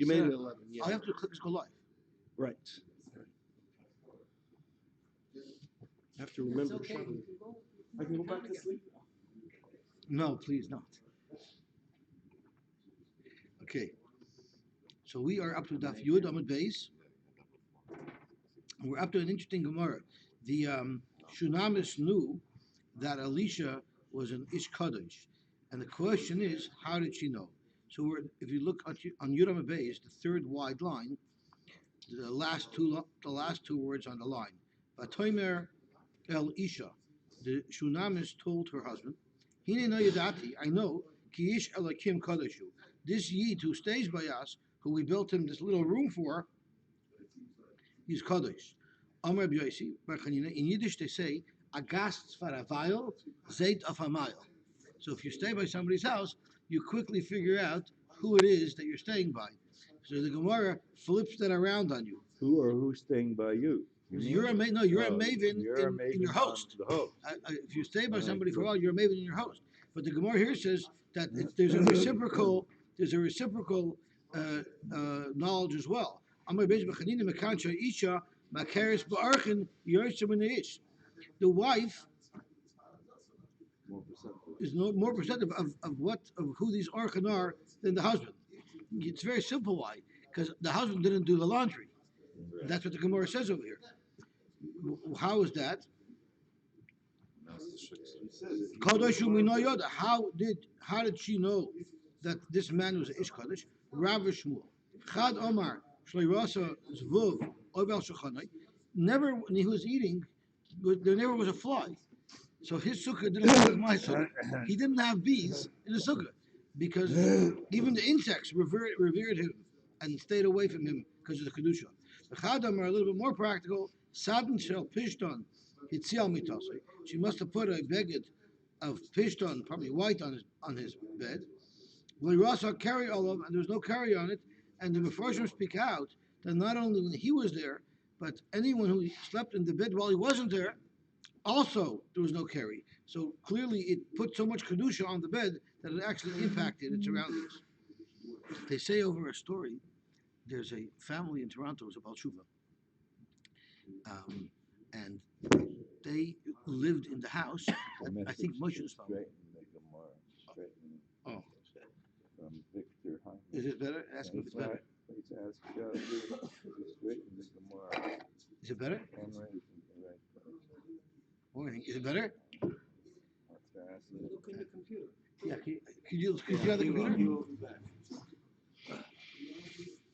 made it 11. Yeah. All you have to click is go live. Right. I have to remember something. I can go back to sleep. No, please not. Okay. So we are up to Daf Yud Amud Beis. We're up to an interesting Gemara. The Shunamis knew that Elisha was an Ish Kadosh. And the question is, how did she know? So if you look on Yud Amud Beis, the third wide line, the last two words on the line. Vatomer El Isha. The Shunamis told her husband, Hine no yadati, I know, ki ish elakim kadoshu. This Yid who stays by us, who we built him this little room for, he's kadosh. Amar Yossi, in Yiddish they say, agast for a vile, zait of a mile. So if you stay by somebody's house, you quickly figure out who it is that you're staying by. So the Gemara flips that around on you. Who's staying by you? You're a maven in your host. The host. If you stay by somebody for a while, you're a maven in your host. But the Gemara here says that there's a reciprocal knowledge as well. The wife is more perceptive of who these archan are than the husband. It's very simple why, because the husband didn't do the laundry. That's what the Gemara says over here. How is that? How did she know that this man was Ish Kadosh? Rav Shmuel. Chad Omar Shleirasa Zvuv Ovel Shechanai. Never when he was eating, there never was a fly. So his sukkah didn't look like my sukkah. He didn't have bees in the sukkah because even the insects revered him and stayed away from him because of the kedusha. The Chadam are a little bit more practical. Sadin shel pishton hitzial mitosei. She must have put a beged of pishton, probably white, on his bed. V'irasa carry olav, and there was no carry on it. And the Mefarshim speak out that not only when he was there, but anyone who slept in the bed while he wasn't there, also there was no carry. So clearly it put so much kedusha on the bed that it actually impacted its surroundings. They say over a story, there's a family in Toronto, it was a Baal Tshuva, and they lived in the house. I think Moshe was from. Oh, from Victor. Is it better? Ask him if it's better. Please ask Is it better? Morning. Is it better? Look in the computer. Yeah. Could you have the computer?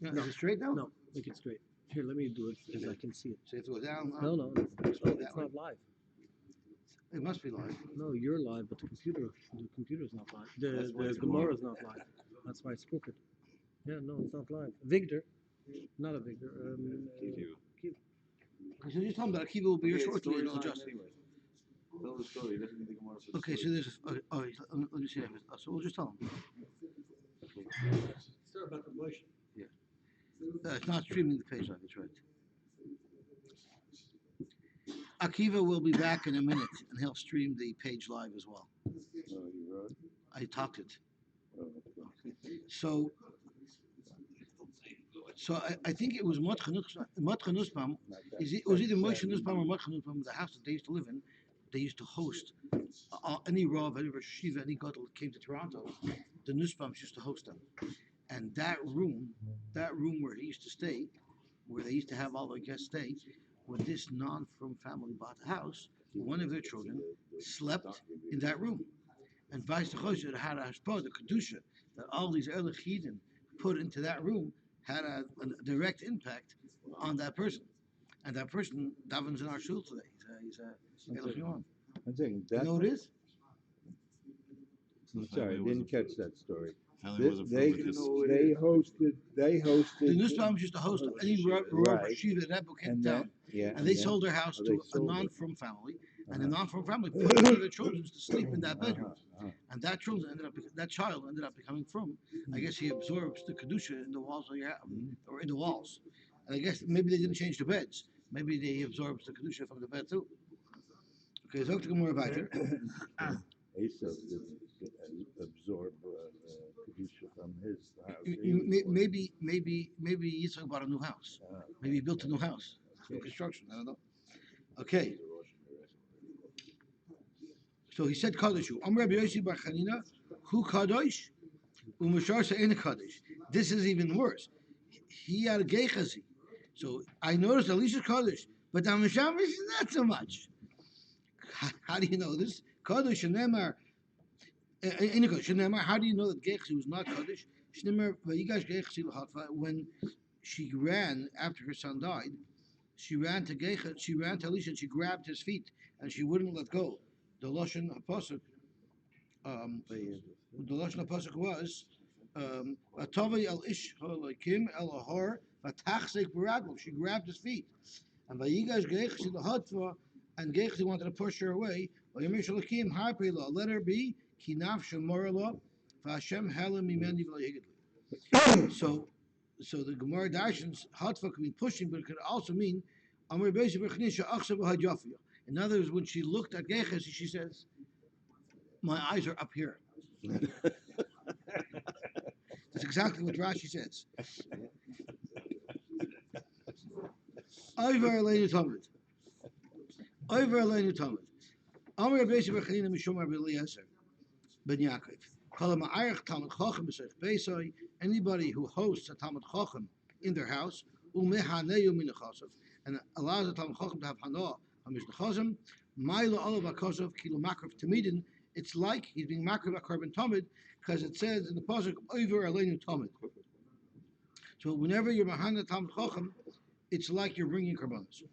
No, is it straight now? No, make it straight. Here, let me do it because I can see it. So if it goes down. No, it's not live. It must be live. No, you're live, but the computer's not live. The Gemara is not live. That's why it's crooked. Yeah, no, it's not live. Victor, not a Victor. Okay, so just tell him that Akiva will be here shortly and he'll adjust it. Tell the story. Okay, so there's. Let me see. So we'll just tell him. Sorry about the motion. Yeah. It's not streaming the page live. That's right. Akiva will be back in a minute, and he'll stream the page live as well. I talked it. So I think it was Matcha Nuspam. It was either Moshe Nuspam or Matcha Nuspam. The house that they used to live in, they used to host any Rav, any Rosh Yeshiva, any Gadol that came to Toronto. The Nuspams used to host them, and that room where he used to stay, where they used to have all their guests stay, when this non-from family bought the house, one of their children slept in that room. And vice versa, it had a the kedusha that all these early chidin put into that room had a direct impact on that person. And that person davens in our shul today. He's a Elach Yomi. You know what it is? I'm sorry, I didn't catch that story. They hosted. The Nussbaums used to host any Rav Shiva that came down. And they sold their house to a non-from family, and the non-from family put one of their children to sleep in that bedroom. And that child ended up becoming from. I guess he absorbs the kedusha in the walls of your house, or in the walls. And I guess maybe they didn't change the beds. Maybe they absorbed the kedusha from the bed too. Okay, so more about it. Esav didn't absorb kedusha from his house. Maybe he's talking about a new house. Maybe he built a new house. New construction. I don't know. Okay. So he said kadishu. Rabbi Yossi bar Chanina, who kadosh, umashar se'en kadosh. This is even worse. He had a geichazi. So I noticed Elisha kadosh, but the Misham is not so much. How do you know this? Kadosh shenemar. How do you know that geichazi was not kadosh? Shenemar vayigash geichazi l'hatva. When she ran after her son died, she ran to Gecha, she ran to Elisha, and she grabbed his feet, and she wouldn't let go. The Lashon HaPasuk, was, Atavai el ish ha'lakim el ahar, v'tachsek b'raglav. She grabbed his feet. And Vayigash Gecha l'hatva, and Gecha wanted to push her away. V'yamish ha'lakim harpei la, let her be, ki naf shemor la, v'Hashem halam mimeni v'layigid. So the Gemara Darshans, Hatva could be pushing, but it could also mean, in other words, when she looked at Geches, she says, my eyes are up here. That's exactly what Rashi says. Over Aleinu Talmud. Over Aleinu Talmud. Amr Rabbi Yossi bar Chanina mishum Rabbi Eliezer ben Yaakov. Anybody who hosts a Talmud Chacham in their house, and allows the Talmud Chacham to have hana hamishnachasim, ma'ilo olav hakosov kilo makrav tamidin. It's like he's being makrav akarban tamid, because it says in the pasuk over aleinu tamid. So whenever you're behind the Talmud Chacham, it's like you're bringing karbanos.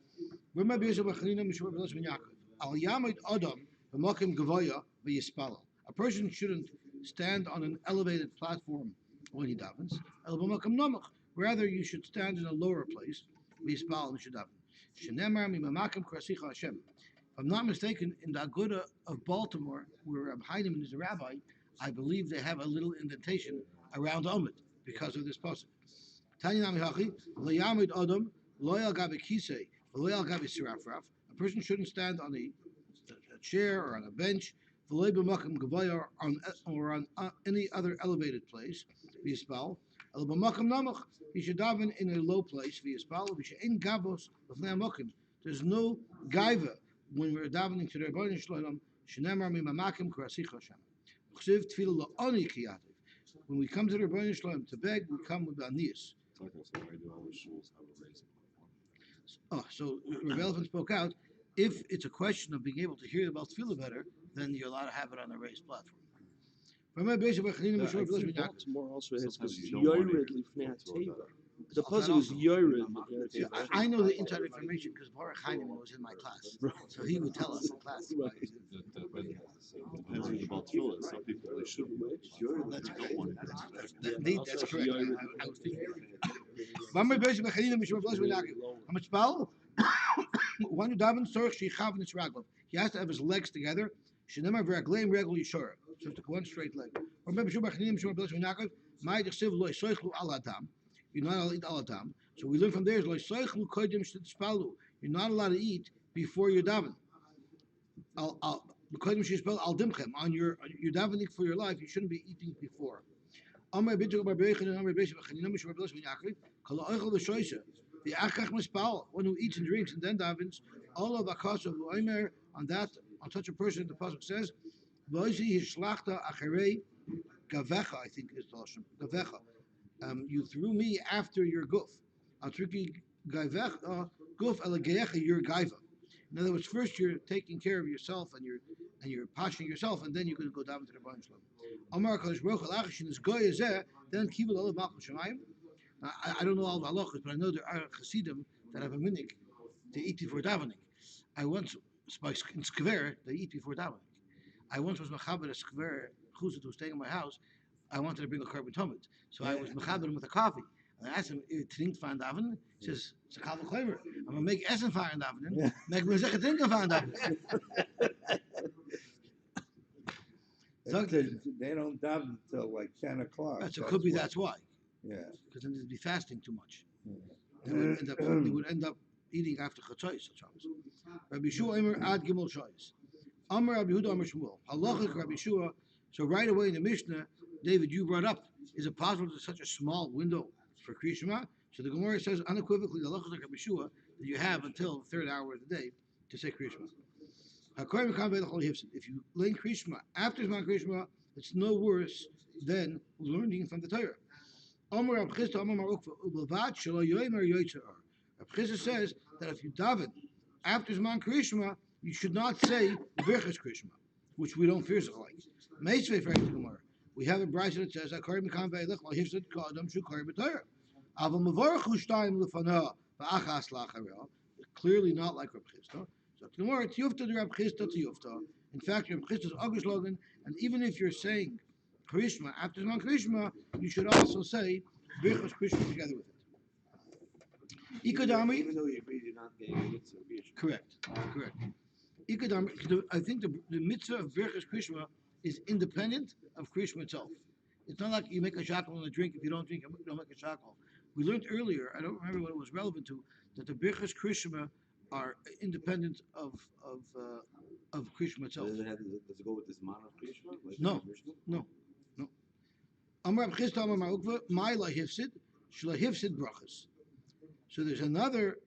Rabbi Yossi bar Chanina mishum Rabbi Eliezer ben Yaakov. Al yamid adam b'makim gavoya v'yispalal. A person shouldn't stand on an elevated platform when he davens. Rather, you should stand in a lower place. If I'm not mistaken, in the Agudah of Baltimore, where Rabbi Heinemann is a rabbi, I believe they have a little indentation around Omid because of this pasuk. A person shouldn't stand on a chair or on a bench, or on any other elevated place. He should daven in a low place. There's no gaiva when we're davening to the Rebbeinu Shalom. When we come to the Rebbeinu Shalom to beg, we come with aniyas. Oh, so Rabbi Elfan spoke out. If it's a question of being able to hear the Baal Tefillah better, then you're allowed to have it on a raised platform. I think Baltimore also has Yored Lifnei HaTeva. The puzzle is Yored. I know the inside information because Baruch Heinemann was in my class, so he would tell us in class. Depends on the Baal Tefillah. Some people they should That's don't correct. want That's correct. I was thinking. How much bal? One who davens sorch shechav and raglov. He has to have his legs together. Shenema v'ragleim regel yishora. So to one straight leg. Remember, you're not allowed to eat al adam. So we learn from there is you're not allowed to eat before you're daven. On your davening for your life, you shouldn't be eating before. The one who eats and drinks and then davens, all of akasav on such a person, the pasuk says, I think is the lashon. Gavecha. You threw me after your guf. Your gaiva. In other words, first you're taking care of yourself and you're pashing yourself, and then you're going to go down to the Rebbeinu Shalom. Amar Kadosh Baruch Hu Lachashin is goy ezeh. Then kivul olav malchus shemayim. I don't know all the halachas, but I know there are chassidim that have a minhag to eat before davening. I once in skver they eat before davening. I once was mechaber a skver chuzit who was staying in my house. I wanted to bring a carbon tomid, so I was mechaber him with a coffee. And I asked him, "Trink van daven?" He says, "It's a kavod klever. I'm gonna make essen van daven. Make me zeggen drinken van daven." They don't daven until like 10 o'clock. So it could be that's why. Yeah. Because then they'd be fasting too much. They would end up eating after chatzos. Rabbi Yeshua Omer ad gimel shoyis. Amar Rabbi Yehuda Amar Shmuel. Halachic Rabbi Yeshua. So right away in the Mishnah, David, you brought up Is it possible there's such a small window for Kriya Shema? So the Gemara says unequivocally, the halachas like Rabbi Shua, that you have until the third hour of the day to say Kriya Shema. If you learn Kriya Shema after Zman Kriya Shema, it's no worse than learning from the Torah. Reb Chizda says that if you daven after Zman Kriya Shema, you should not say Brachos Kriya Shema, which we don't fear so like. Meisvei for the Gemara. We have a brayso that says Akari Mekan Ve'elech Lo Hifzid Kadam Shukari B'Torah. Aval Mavorchu Shtayim Lefana Va'achas La'Achareh. Clearly not like Reb Chizda. So the Gemara Tiyufta to Reb Chizda Tiyufta. In fact, Reb Chizda's Agudah Logan, and even if you're saying Kriya Shema after Zman Kriya Shema, you should also say Brachos Kriya Shema together with it. Ikadami. Even though you agree you're not getting it, so Correct. Ikadami. I think the mitzvah of Brachos Kriya Shema is independent of Kriya Shema itself. It's not like you make a shackle on a drink. If you don't drink, you don't make a shackle. We learned earlier, I don't remember what it was relevant to, that the Brachos Kriya Shema are independent of Kriya Shema itself. Does it go with this man of Kriya Shema? Like No. Amar Reb Chizda Amar Ma'ukva, my lahifsid, shlahifsid brachos. So there's another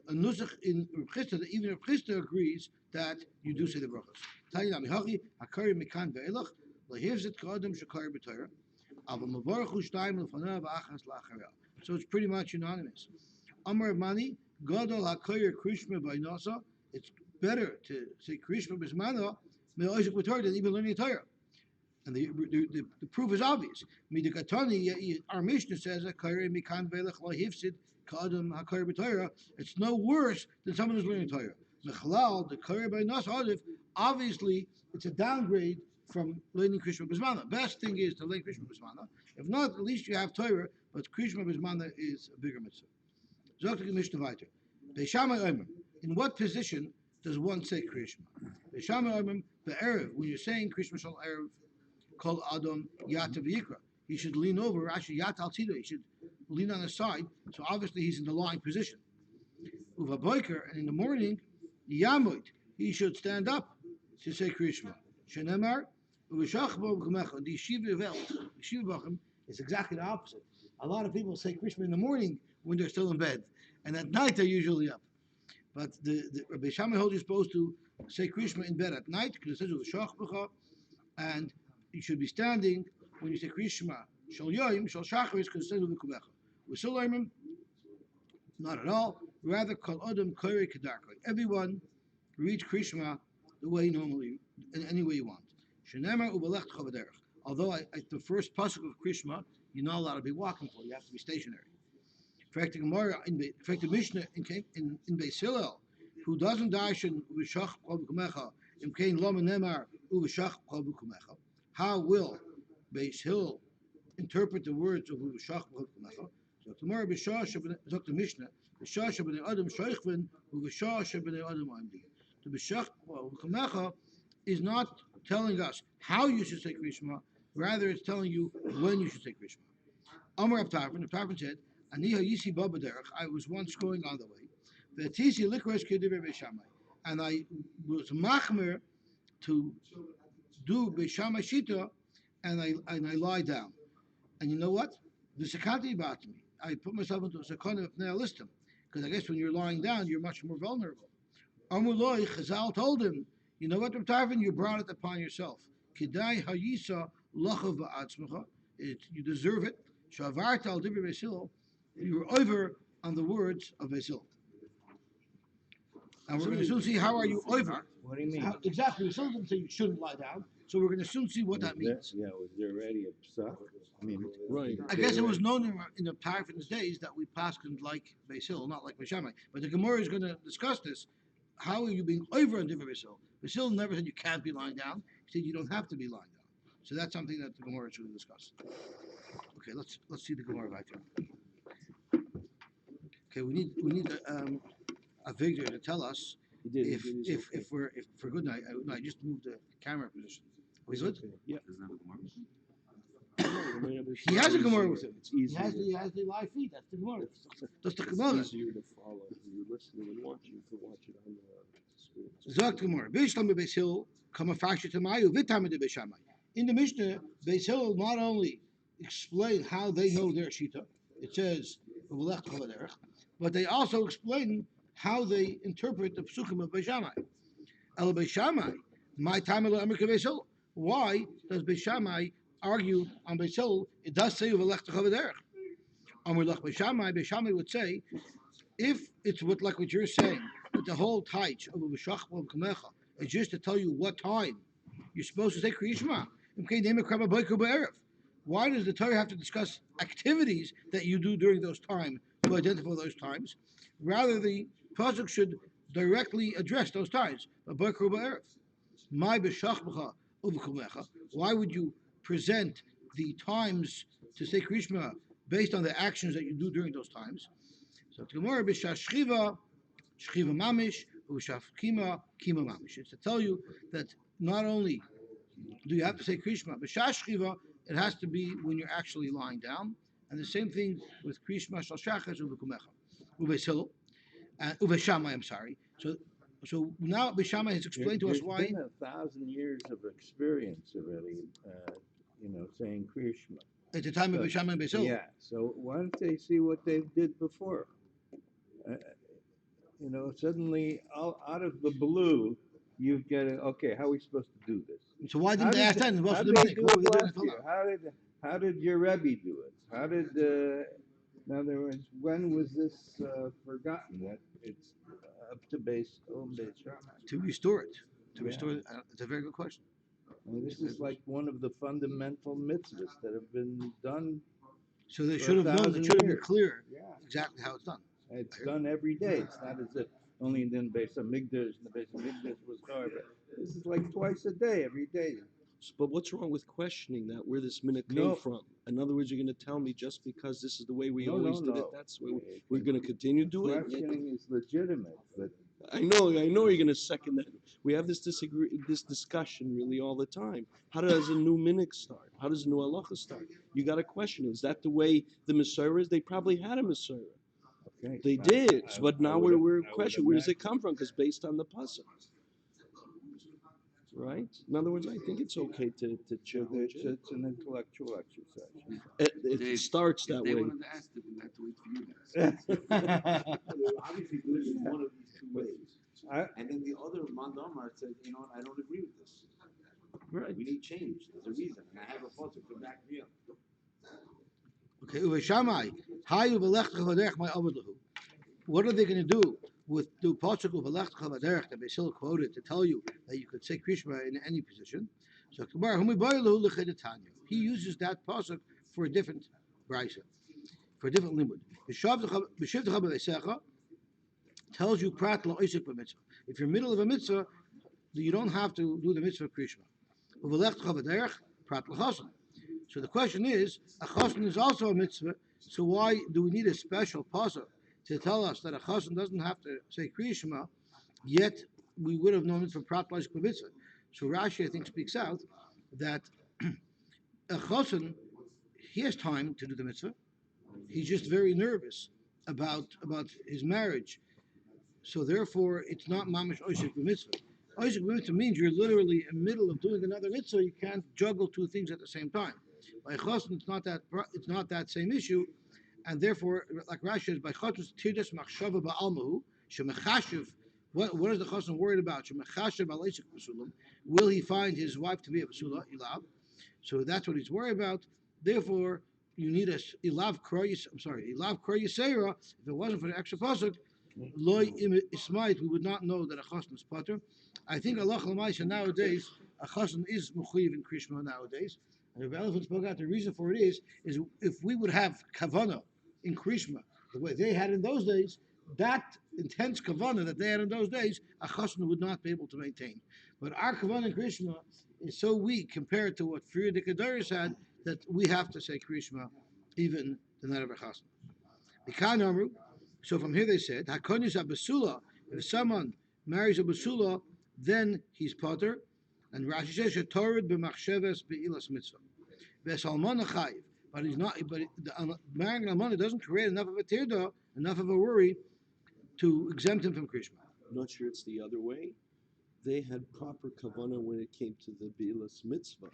a nusach in Reb Chizda that even Reb Chizda agrees that you do say the brachos. Tayinami hachi hakari mikan ve'elach lahifsid kadam shakari b'Torah. Aval mavarchu shtayim lefanav v'achas la'achareh. So it's pretty much unanimous. Amar Reb Mani gadol hakari krishma v'inasa. It's better to say krishma b'zmana me'oisik b'Torah than even learning Torah. And the proof is obvious. Our Mishnah says it's no worse than someone who's learning Torah. Obviously, it's a downgrade from learning Krishma B'Zmana. Best thing is to learn Krishma B'Zmana. If not, at least you have Torah, but Krishma B'Zmana is a bigger mitzvah. In what position does one say Krishma? When you're saying Krishma Shal Erev, called Adam Yatav Yikra. He should lean over, actually Yat Al Tida, he should lean on the side, so obviously he's in the lying position. Uva Boiker, and in the morning, Yamoid, he should stand up to say Krishma. Shenemar, Uvashachbo Kumecha, the Yeshiva Bachim is exactly the opposite. A lot of people say Krishma in the morning when they're still in bed, and at night they're usually up. But the Rabbi Shammai holds you're supposed to say Krishma in bed at night, because it says Uvashachbo, and you should be standing when you say Krishma, Shal Yoim, Shal Shacharis, because it says Uvikubecha. With Sulaimim, not at all. Rather, Kol Adam Kore Kedarkoi. Everyone reads Krishma the way normally, in any way you want. Shenemar Ubalech Chavaderech. Although at the first pasuk of Krishma, you're not allowed to be walking for, you have to be stationary. In fact, the Gemara, in fact, the Mishnah in Beis Hillel, who doesn't darshan Uvishach Chavakumecha, in Kain Lama Nemar Uvishach Chavakumecha. How will Beis Hill interpret the words of Uvashach B'Chamecha? So tomorrow B'Shah Zok the Mishnah B'Shah B'nei Adam Shoichvin Uvashah B'nei Adam Amdi. The B'Shach B'Chamecha is not telling us how you should say Krishma, rather it's telling you when you should say Krishma. Amar Rav Tarfon said, Ani Yossi Babaderech. I was once going on the way. V'Tisi Likros Kedivrei Beis Shammai, and I was machmer to do Beishama Shita, and I lie down. And you know what? The Sakati about me. I put myself into a sakana of Nealistim, because I guess when you're lying down, you're much more vulnerable. Amuloi, Chazal told him, you know what, Reb Tarfon, you brought it upon yourself. Kidai Hayisa Lachav Ba'atzmacha. You deserve it. Shavarta al Divrei Beis Hillel. You were over on the words of Beis Hillel. And we're going to soon see how are you over. What do you mean? Exactly. We still didn't say you shouldn't lie down, so we're going to soon see what that means. Yeah, was there already a psak? I mean, Right. I guess it was known in the Tarfon's days that we passed like Beis Hillel, not like Beis Shammai. But the Gemara is going to discuss this. How are you being over on different Beis Hillel? Beis Hillel never said you can't be lying down. He said you don't have to be lying down. So that's something that the Gemara is going to discuss. Okay, let's see the Gemara right here. Okay, we need a Victor to tell us if we're good. I just moved the camera position. Are we good? Yeah. He has a Gemara with him. It's He easier. has the live feed. That's the Gemara. That's the It's Gemara. easier to follow. You're listening and watching to watch it on the screen. Zok Gemara. Bishlam Beis Hillel kama farsha tamayu v'tamid Beis Shammai. In the Mishnah, Beis Hillel not only explain how they know their shita. It says, but they also explain how they interpret the psukim of Beishamai. El Beishamai, my time of America Beisil. Why does Beishamai argue on Beisil? It does say Beishamai would say, if it's like what you're saying, that the whole taich of Kamecha is just to tell you what time you're supposed to say Kriyishma. Why does the Torah have to discuss activities that you do during those times to identify those times? Rather, the pasuk should directly address those times. Why would you present the times to say Krishma based on the actions that you do during those times? So Gemara b'shashchiva, shchiva mamish, u'shafkima, kima mamish. It's to tell you that not only do you have to say Krishma, b'shashchiva, it has to be when you're actually lying down. And the same thing with Krishma shal shachas u'v'kumecha, u'v'silo, and u'v'shamai. I'm sorry. So now Beishamai has explained to us why. There's been 1,000 years of experience already, saying Krishma. At the time of Beishamai and Beisil. Yeah, so why don't they see what they did before? Suddenly, out of the blue, you get it. Okay, how are we supposed to do this? So why didn't they ask that? How did they do it last year? How did your Rebbe do it? How did, in other words, when was this forgotten? That it's up to to restore it. It's a very good question. I mean, this is like one of the fundamental mitzvahs that have been done. So they should have known. It should have been clear exactly how it's done. It's done every day. It's not as if only in the base of Migdash, and the base of Migdash was however. This is like twice a day, every day. But what's wrong with questioning that, where this minute came from? In other words, you're going to tell me just because this is the way we always did it, that's the way we're going to continue doing it? Questioning is legitimate, but I know you're going to second that. We have this discussion really all the time. How does a new minute start? How does a new halacha start? You got to question, is that the way the Messiah is? They probably had a Messiah. okay. They did, but now we're questioning, where does it come from? Because based on the pasuk. Right? In other words, I think it's okay to challenge it. It's an intellectual exercise. It starts that way. They wanted to ask them, we have to wait for you guys. Obviously, this is one of these two ways. And then the other Mandamar said, I don't agree with this. Right. We need change. There's a reason. And I have a photo from back here. Okay, Uveshamai, Hayu v'lech chavaderech my avodahu. What are they going to do with the pasuk v'lech chavaderech that Basil quoted to tell you that you could say Krishma in any position? So he uses that pasuk for a different brisa, for a different limud. Tells you prat la'isik b'mitzvah. If you're middle of a mitzvah, you don't have to do the mitzvah Krishma. V'lech chavaderech prat l'chasan. So the question is, a chassan is also a mitzvah, so why do we need a special pasuk to tell us that a chassan doesn't have to say Kriya Shema, yet we would have known it from prat l'ishik mitzvah? So Rashi, I think, speaks out that a chassan, he has time to do the mitzvah. He's just very nervous about his marriage. So therefore, it's not mamish oishik mitzvah. Oishik mitzvah means you're literally in the middle of doing another mitzvah. You can't juggle two things at the same time. By chassan, it's not that same issue, and therefore, like Rashi says, by chassan tirdas machshava ba'almahu shemechashiv. What is the chassan worried about? Shemechashiv aleisik b'sulam. Will he find his wife to be a b'sula ilav? So that's what he's worried about. Therefore, you need a ilav kroyis. Ilav kroyisera. If it wasn't for the extra pasuk, loy ismait, we would not know that a chassan is pater. I think Allah l'maisa nowadays a chassan is mechuyev in Krishma nowadays. And if Elephant spoke out, the reason for it is if we would have kavana in Krishma the way they had in those days, that intense kavana that they had in those days, a chassan would not be able to maintain. But our kavana in Krishma is so weak compared to what Friedrich Kedaris had that we have to say Krishma even the night of a chassan. The Khan Amru, so from here they said, Hakonyus abasula, if someone marries a basula, then he's potter. And Rashi says, "Shetorid b'machsheves be'ilas mitzvah." V'esalmona chayiv, but he's not. But marrying an almana doesn't create enough of a tirda, enough of a worry, to exempt him from Krishma. I'm not sure it's the other way. They had proper kavanah when it came to the be'ilas mitzvah.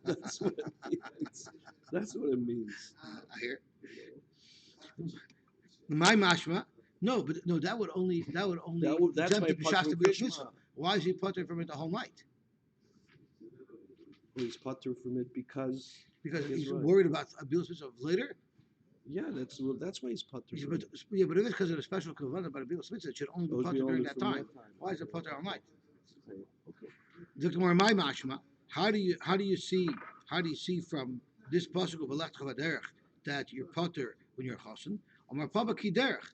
That's what it means. That's what it means. I hear. My mashma. No, but no, that would only That's exempt my the b'shas Pater Bilas Krishma. mitzvah. Why is he putter from it the whole night? He's patur from it because Because Guess he's what? worried about a Bilas mitzvah of later. that's why he's patur Yeah, from but, it. yeah, but if it's because of a special kavanah about a Bilas mitzvah, it should only be Those putter be during only that from time. Why is it putter all night? Okay. Look more my mashma. How do you see from this pasuk of Alech Chavaderech that you're putter when you're chasen? Amar Papa Kiderech,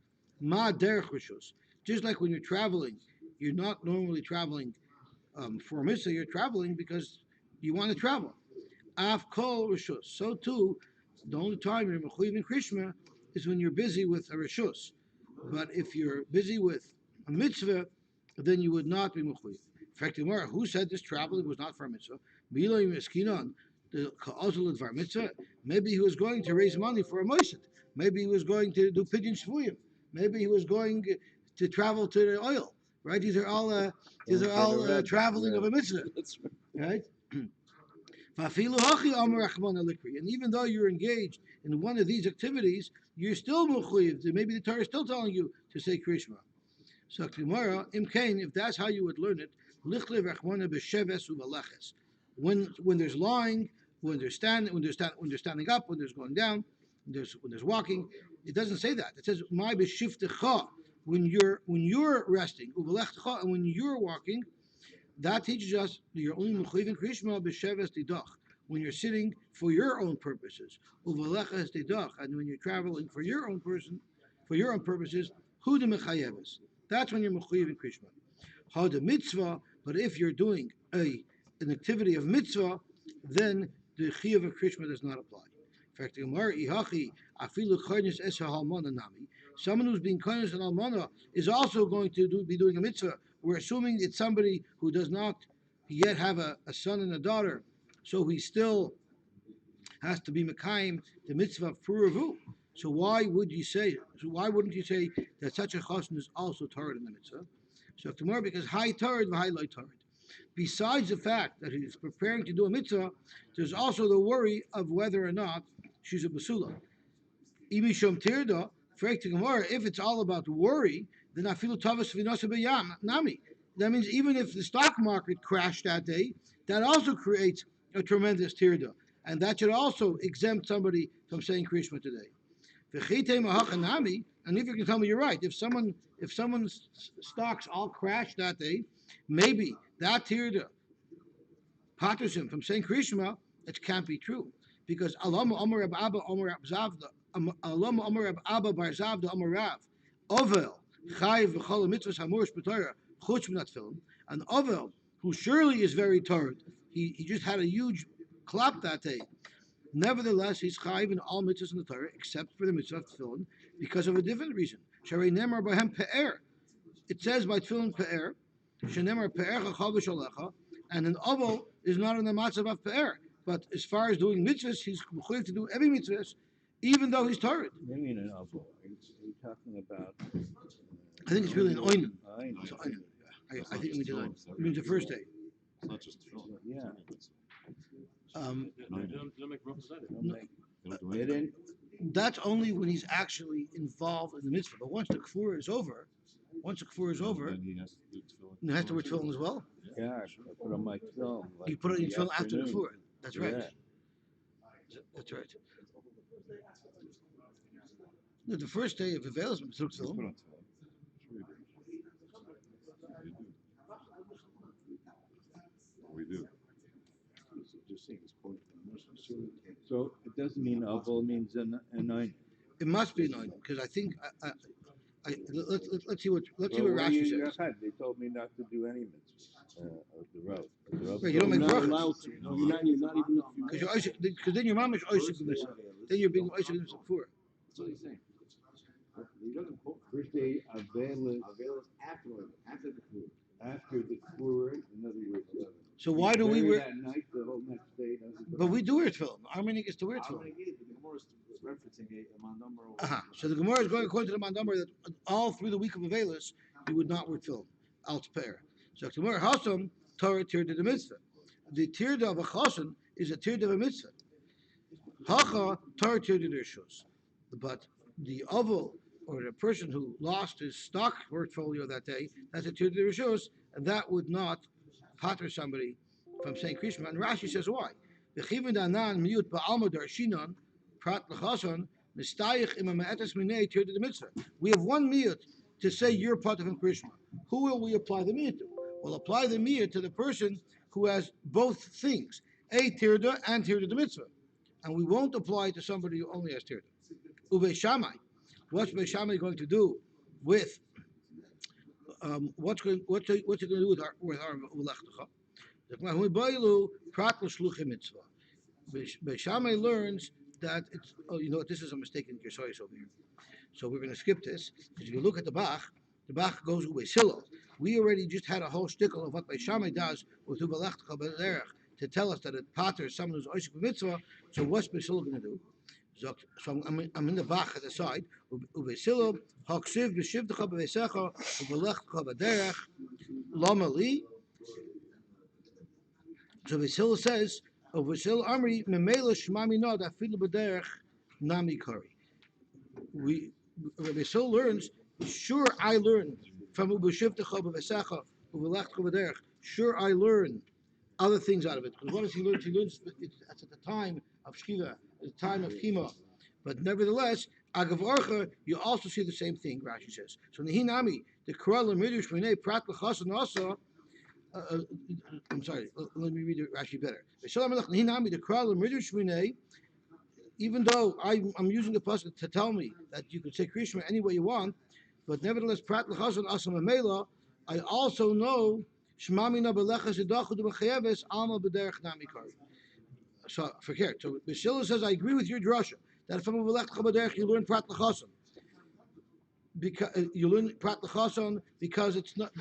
Ma Derech Rishus. Just like when you're traveling, you're not normally traveling for a mitzvah. You're traveling because you want to travel. Av Kol Rishus. So too, the only time you're mechuyev in Krishma is when you're busy with a Rishus. But if you're busy with a mitzvah, then you would not be mechuyev. In fact, who said this traveling was not for a mitzvah? Maybe he was going to raise money for a moiset. Maybe he was going to do pidyon shvuyim. Maybe he was going to travel to the oil. Right? These are all traveling of a mitzvah. That's right. Right? And even though you're engaged in one of these activities, you're still mechuyev. Maybe the Torah is still telling you to say Krishma. So tomorrow, if that's how you would learn it, when there's lying, when they're standing up, when there's going down, when there's walking, it doesn't say that. It says my b'shiftecha when you're resting, and when you're walking. That teaches us you're only mechuyev in Krishma b'sheves didach when you're sitting for your own purposes, uvaleches didach, and when you're traveling for your own purposes, hu de mechayeves. That's when you're mechuyev in Krishma. Ha de mitzvah, but if you're doing an activity of mitzvah, then the chiyuv of Krishma does not apply. In fact, the Gemara ihachi afilu chaynis es halmana nami. Someone who's being chaynis and almana is also going to be doing a mitzvah. We're assuming it's somebody who does not yet have a son and a daughter, so he still has to be mekayim the mitzvah of puravu. So why wouldn't you say that such a chassan is also tarred in the mitzvah? So tomorrow, because high tarred, high low tarred. Besides the fact that he's preparing to do a mitzvah, there's also the worry of whether or not she's a basula. Imishom tirda, if it's all about worry, then I feel tavas v'nosa nami. That means even if the stock market crashed that day, that also creates a tremendous tirda, and that should also exempt somebody from saying Krishma today. And if you can tell me you're right, if someone's stocks all crash that day, maybe that tirda patters him from saying Krishma. It can't be true because Alama Omer Rab Abba Omer Rab Zavda Alama Omer Rab Abba Bar Zavda Omer Rav Ovel Chayiv v'chol mitzvahs hamurish b'Torah chutz min atfilin. An Ovel who surely is very tired. He just had a huge clap that day. Nevertheless, he's chayiv in all mitzvahs in the Torah except for the mitzvah of tefillin because of a different reason. Sharei nemar b'hem pe'er. It says by tefillin pe'er. Shenemar pe'er chachal v'sholecha. And an Ovel is not in the matzav of pe'er. But as far as doing mitzvahs, he's required to do every mitzvah, even though he's tired. What do you mean an oval? Are you talking about? I think it's really an oinen. Oinen. It's an oinen. I think it means the first day. It's not just film. Yeah. Don't make Brachos either. Don't do it. That's only when he's actually involved in the mitzvah. But once the kfur is over, Then he has to do tefillin. he has to wear tefillin as well. Yeah, I put on my film. You put it in tefillin after the kfur. That's right. Yeah. That's right. No, the first day of Avelis is Just put tefillin. on tefillin. Sure we do. Just saying this point. So it doesn't mean oval, it means an oinen. It must be an oinen because I think let's see what Rashi says. They told me not to do any mitzvahs of the road. Right, you don't make You're not brachos. allowed to. No, you're not even. Because then your mom is oisik b'mitzvah. Then you're being oisik b'mitzvah before. That's what he's saying. He doesn't quote. First day Avelis Avail is afterward, after the food. after the kfur, in other words. So why do we wear? That night, the whole next day. But we do wear tefillin. Our meaning is to wear I'm tefillin. gonna get it, but the Gemara is referencing a mandamar. Uh-huh. So the Gemara is going according to the mandamar that all through the week of Avelis you would not wear tefillin. Al pair. So the Gemara Hasam Torah tir to the mitzvah. The tirda of a chosin is a tirda of a mitzvah. Hacha tar tirda rishus. But the oval or the person who lost his stock portfolio that day, that's a tirda rishus, and that would not pater somebody from saying Krishma. And Rashi says why? V'chivin danan miut ba'alma darshinon prat l'chason mistayich ima ma'etes minei tirda the mitzvah. We have one miut to say you're part of Krishma. Who will we apply the miut to? We'll apply the miut to the person who has both things, a tirda and tirda the mitzvah. And we won't apply it to somebody who only has tirda. Ube Shammai. What's Be Shammai going to do with what's it going to do with our ulechtecha? Be Shammai learns that it's this is a mistake in Gersois over here. So we're going to skip this because if you look at the Bach goes Ube Silo. We already just had a whole shtickle of what Be Shammai does with ulechtecha b'derech to tell us that it pater someone who's oishik b'mitzvah. So what's Be Silo going to do? So I'm in the Bach at the side. Ubesilo haksiv b'shivtecha b'veisecha ubelechtcha b'derech lama li. So Ubesilo says, Ubesilo amri memela shmami no dafilu b'derech nami kari. Ubesilo learns. Sure, I learn from ubeshivtecha b'veisecha ubelechtcha b'derech. Sure, I learn other things out of it. Because what does he learn? He learns it's at the time of Shkiva, the time of Chima. But nevertheless, Agav Orcha, you also see the same thing, Rashi says. So Nehinami, the Kral Midrash Minei Prat L'Chasan also, I'm sorry, let me read Rashi better. Nehinami, the Kral Midrash Minei, even though I'm using the pasuk to tell me that you could say Krishma any way you want, but nevertheless, Prat L'Chasan also Mamela, I also know Shmamina Belecha Zedachu D'Mechayeves Alma B'derech Namikari. So forget. So Bashila says, I agree with your drasha that from B'Lechtcha B'derech you learn Prat L'Chasan. Because you learn Prat L'Chasan because it's not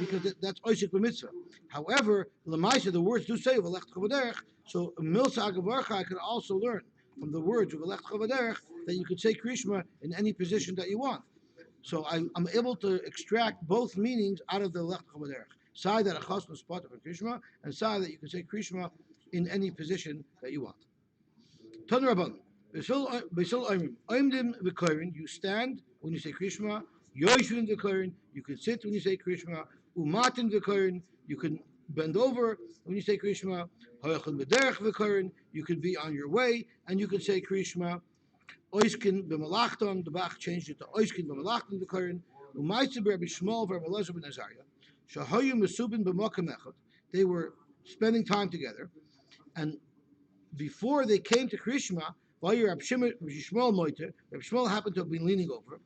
that's Oishik B'Mitzvah. However, L'Maisa the words do say B'Lechtcha B'derech. So Milsa Agavarcha I could also learn from the words of B'Lechtcha B'derech that you could say Krishma in any position that you want. So I'm able to extract both meanings out of the B'Lechtcha B'derech. Side that a chasna is part of a Krishma, and side that you can say Krishma in any position that you want. Tan Rabban, you stand when you say Krishma. Yoshvin v'korin, you can sit when you say Krishma. Umatin v'korin, you can bend over when you say Krishma. Hayachon b'derech v'korin, you can be on your way and you can say Krishma. Oiskin b'malachton, the Bach changed it to Oiskin b'malachton v'korin. Umaitze b'Rabbi Shmuel v'Rabbi Elazar ben Azariah. They were spending time together, and before they came to Krishma, Rabbi Shmuel happened to have been leaning over.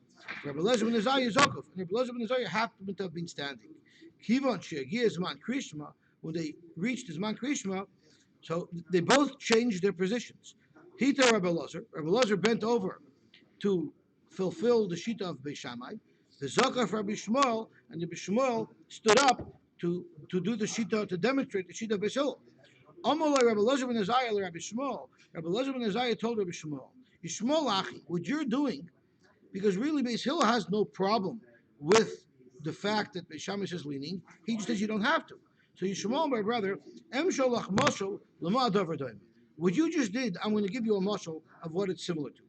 Rabbi Elazar ben Azariah Zokov, and Rabbi Elazar ben Azariah happened to have been standing. When they reached Zman Krishma, so they both changed their positions. Hita Rabbi Elazar bent over to fulfill the shita of Beis Shammai. The Zakah of Rabbi Shmuel, and Rabbi Shmuel stood up to do the shita, to demonstrate the shita of Beis Hillel. Amalei Rabbi Elazar ben Azariah Rabbi Shmuel. Rabbi Elazar ben Azariah told Rabbi Shmuel, Yishmuel Achi, what you're doing, because really Beis Hillel has no problem with the fact that Beis Shammai is leaning, he just says you don't have to. So Yishmuel, my brother, Em Sholach Mashal Lama Davar Daim. What you just did, I'm going to give you a mashal of what it's similar to.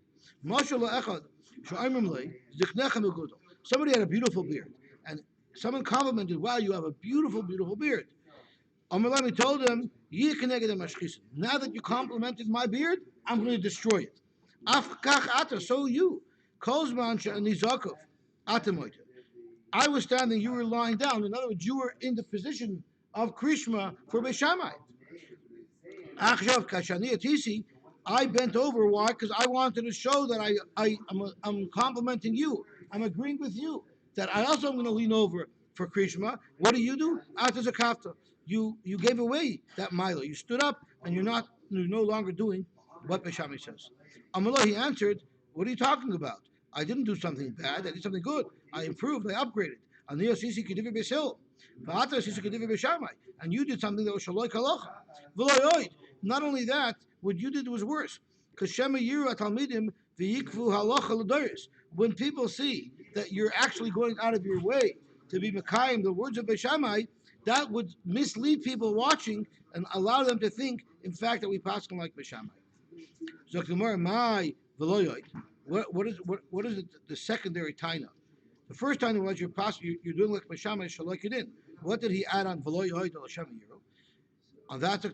Mashal Echad, Sha'imim Lei, Ziknechem Egudel. Somebody had a beautiful beard, and someone complimented, wow, you have a beautiful, beautiful beard. Amalami told him, now that you complimented my beard, I'm going to destroy it. So you. I was standing, you were lying down. In other words, you were in the position of Krishma for Beis Shammai. I bent over. Why? Because I wanted to show that I'm complimenting you. I'm agreeing with you that I also am going to lean over for Krishma. What do? After Zakafta, you gave away that Milo. You stood up and you're no longer doing what Beis Shammai says. Amallah, he answered, what are you talking about? I didn't do something bad. I did something good. I improved. I upgraded. And you did something that was shaloi kalacha. Not only that, what you did was worse. Because when people see that you're actually going out of your way to be Mekayim, the words of Beis Shammai, that would mislead people watching and allow them to think, in fact, that we pass them like Beshamai. So my veloyoid. What is it, the secondary taina? The first taina was you're doing like Beshamai shalokidin. What did he add on veloyoid or Hashem Yiro? On that,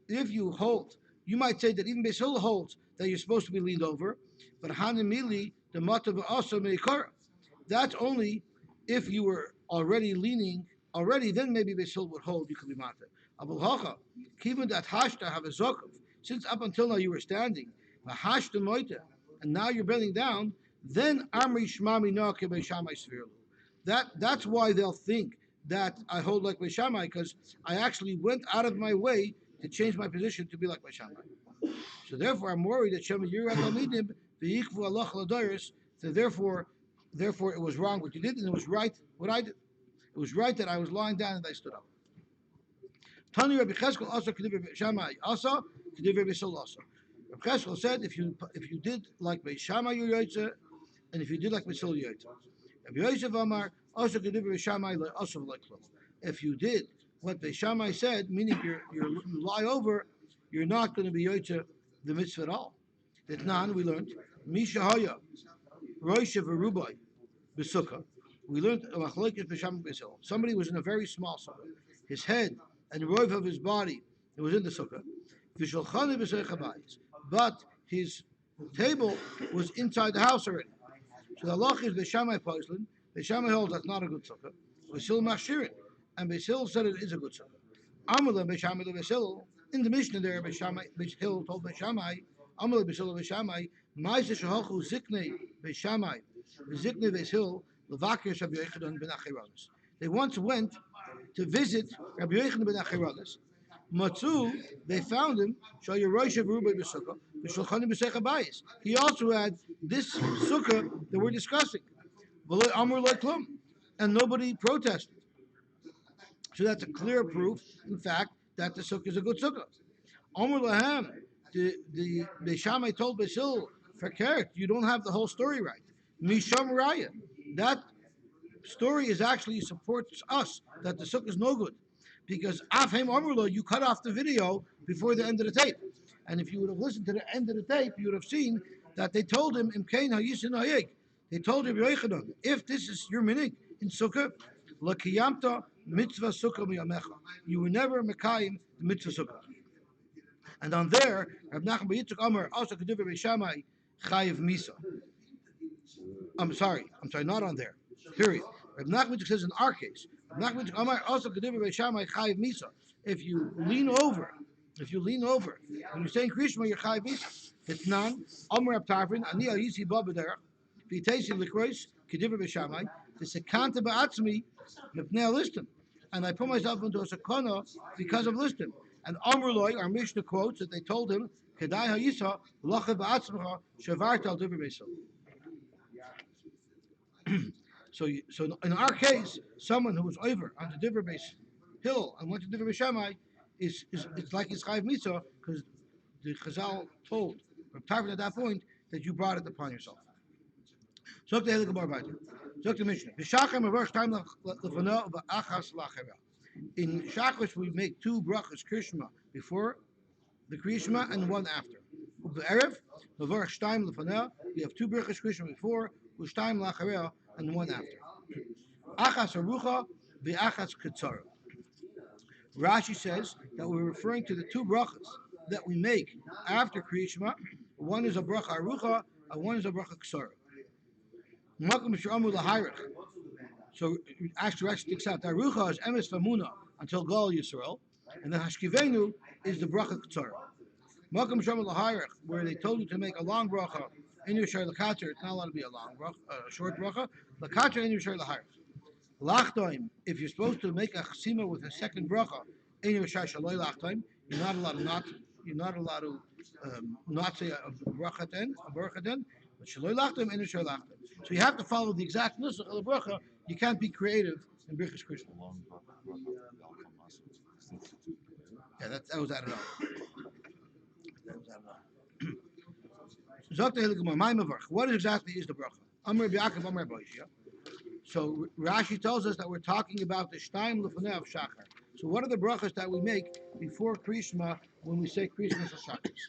if you hold, you might say that even Beis holds that you're supposed to be leaned over, but Hanamili, the Matav also Meikara. That's only if you were already leaning, then maybe Beis would hold, you could be Mata. Abul Hacha, Kivin that Hashta have a Zokov, since up until now you were standing, Hashta Moita, and now you're bending down, then Amri Shmami Noke Beishamai Svirlu. That's why they'll think that I hold like Beishamai, because I actually went out of my way to change my position to be like Beishamai. So therefore, I'm worried that Shem Yirad Lamidim v'yikvu Allah Ladoris. So therefore, it was wrong what you did, and it was right what I did. It was right that I was lying down and I stood up. Tani Rabbi Cheskel also Kediv Beishamai also Kediv Rabbi Sol also. Rabbi Cheskel said if you did like Beishamai your Yotze, and if you did like Beisol Yotze. Rabbi Yosef Amar also Kediv Beishamai also like Klum. If you did what Beishamai said, meaning you lie over, you're not going to be Yotze the mitzvah at all. That nan we learned Misha Haya Rosh Verubai Besukkah. We learned somebody was in a very small sukkah. His head and the roof of his body it was in the sukkah. But his table was inside the house already. So the halach is Beishamai Poislin. Beishamai holds that's not a good sukkah. Beisil Machshirin. And Beisil said it is a good sukkah. Amala Beishamai to Beisil. In the Mishnah there, Beishamai told Beishamai, Amala Beisil Beishamai, Maisa Shahochu Zikne Beishamai, Zikne Beisil, Levakir Rabbi Yochanan ben Achironis. They once went to visit Rabbi Yochanan ben Achironis. Matzu, they found him, Shal Yerosh of Rubai B'Sukkah, B'Shulchanim B'Secha Bayis. He also had this sukkah that we're discussing. Amr Lo Klum. And nobody protested. So that's a clear proof, in fact, that the sukkah is a good sukkah. Amr Lahem, the Beishamai told Basil, Fakert, you don't have the whole story right. Misham Raya. That story is actually supports us that the sukkah is no good. Because Afhem Amrullah, you cut off the video before the end of the tape. And if you would have listened to the end of the tape, you would have seen that they told him, Imkain Hayisin Hayek. They told him, if this is your minig in sukkah, Lakiyamta mitzvah sukkah miyamecha. You were never mekayim the mitzvah sukkah. And on there, Rab Nachman bar Yitzchak Amar also Kediv Beishamai chayiv misa. I'm sorry, not on there. Period. Rab Nachman says in our case, Rab Nachman Amar also Kediv Beishamai chayiv misa. If you lean over, when you're saying Krishma, you're chayiv misa. It's nan Amar Abtarfin Ani Ayisi Babader Vitesi Likrois Kediv Beishamai. This akanta ba'atzmi mipnei listim, and I put myself into a sakana because of listim. And Amrullah, our Mishnah quotes that they told him, "Kedai ha'yisa lacha ba'atzmacha shavarta al divrei beisil." So in our case, someone who was over on the divrei beis hill and went to divrei beishamai is it's like his chayiv misa because the Chazal told Tarvin at that point that you brought it upon yourself. So to the Gemara weiter. So to Mishnah. In Shachos we make two brachos krishma before the krishma and one after. Erev levarach shtaim lefana. We have two brachos krishma before, u'shtaim la'achareh, and one after. Achas arucha ve'achas ketzara. Rashi says that we're referring to the two brachos that we make after krishma. One is a bracha arucha and one is a bracha ketzara. So actually sticks out. Arucha is emes famuna until Gal Yisrael, and then Hashkivenu is the bracha ketzara. Makam Shamul Lahayich, where they told you to make a long bracha in your shir lakater, it's not allowed to be a long bracha, a short bracha. Lakater in your shir lahayich. Lachtoim, if you're supposed to make a chesima with a second bracha in your shir shaloi lachtoim, you're not allowed to not say a bracha then, but shaloi lachtoim in your shir lachtoim. So you have to follow the exact nusach of the bracha. You can't be creative in Brachos Krishna. Yeah, that was added on. What exactly is the bracha? Amr Yaakov, Amr Boishia. So Rashi tells us that we're talking about the Shtaim Lefanei of Shachar. So what are the brachas that we make before Krishma when we say Krishma Shachars?